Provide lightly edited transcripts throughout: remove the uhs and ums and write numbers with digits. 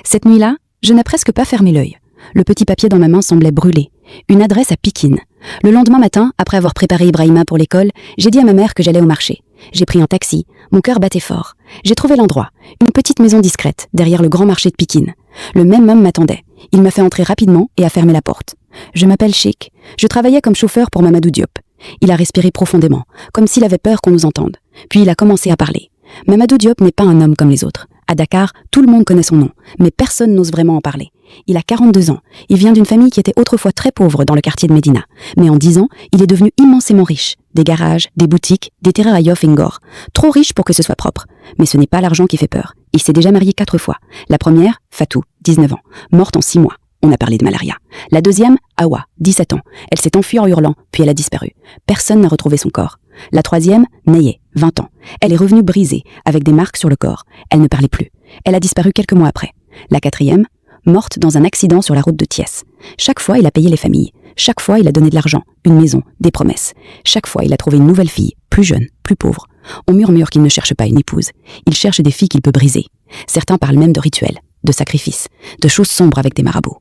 Cette nuit-là, je n'ai presque pas fermé l'œil. Le petit papier dans ma main semblait brûler. Une adresse à Pikine. Le lendemain matin, après avoir préparé Ibrahima pour l'école, j'ai dit à ma mère que j'allais au marché. J'ai pris un taxi. Mon cœur battait fort. J'ai trouvé l'endroit. Une petite maison discrète, derrière le grand marché de Pikine. Le même homme m'attendait. Il m'a fait entrer rapidement et a fermé la porte. Je m'appelle Sheikh. Je travaillais comme chauffeur pour Mamadou Diop. Il a respiré profondément, comme s'il avait peur qu'on nous entende. Puis il a commencé à parler. Mamadou Diop n'est pas un homme comme les autres. À Dakar, tout le monde connaît son nom, mais personne n'ose vraiment en parler. Il a 42 ans. Il vient d'une famille qui était autrefois très pauvre dans le quartier de Médina. Mais en 10 ans, il est devenu immensément riche. Des garages, des boutiques, des terrains à Yoff et Ngor. Trop riche pour que ce soit propre. Mais ce n'est pas l'argent qui fait peur. Il s'est déjà marié 4 fois. La première, Fatou, 19 ans, morte en 6 mois. On a parlé de malaria. La deuxième, Awa, 17 ans. Elle s'est enfuie en hurlant, puis elle a disparu. Personne n'a retrouvé son corps. La troisième, Neye, 20 ans. Elle est revenue brisée, avec des marques sur le corps. Elle ne parlait plus. Elle a disparu quelques mois après. La quatrième, morte dans un accident sur la route de Thiès. Chaque fois, il a payé les familles. Chaque fois, il a donné de l'argent, une maison, des promesses. Chaque fois, il a trouvé une nouvelle fille, plus jeune, plus pauvre. On murmure qu'il ne cherche pas une épouse. Il cherche des filles qu'il peut briser. Certains parlent même de rituels, de sacrifices, de choses sombres avec des marabouts.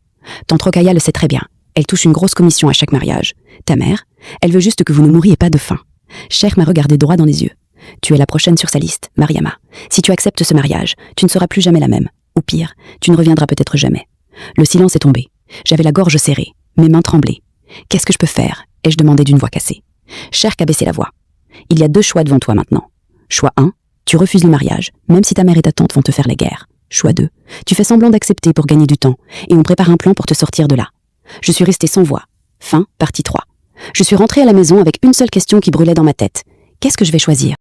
Tante Rokhaya le sait très bien. Elle touche une grosse commission à chaque mariage. Ta mère, elle veut juste que vous ne mouriez pas de faim. Cher m'a regardé droit dans les yeux. Tu es la prochaine sur sa liste, Mariama. Si tu acceptes ce mariage, tu ne seras plus jamais la même. Ou pire, tu ne reviendras peut-être jamais. Le silence est tombé. J'avais la gorge serrée, mes mains tremblaient. Qu'est-ce que je peux faire? Ai-je demandé d'une voix cassée. Cher a baissé la voix. Il y a 2 choix devant toi maintenant. Choix 1, tu refuses le mariage, même si ta mère et ta tante vont te faire la guerre. Choix 2, tu fais semblant d'accepter pour gagner du temps, et on prépare un plan pour te sortir de là. Je suis restée sans voix. Fin, partie 3. Je suis rentrée à la maison avec une seule question qui brûlait dans ma tête. Qu'est-ce que je vais choisir?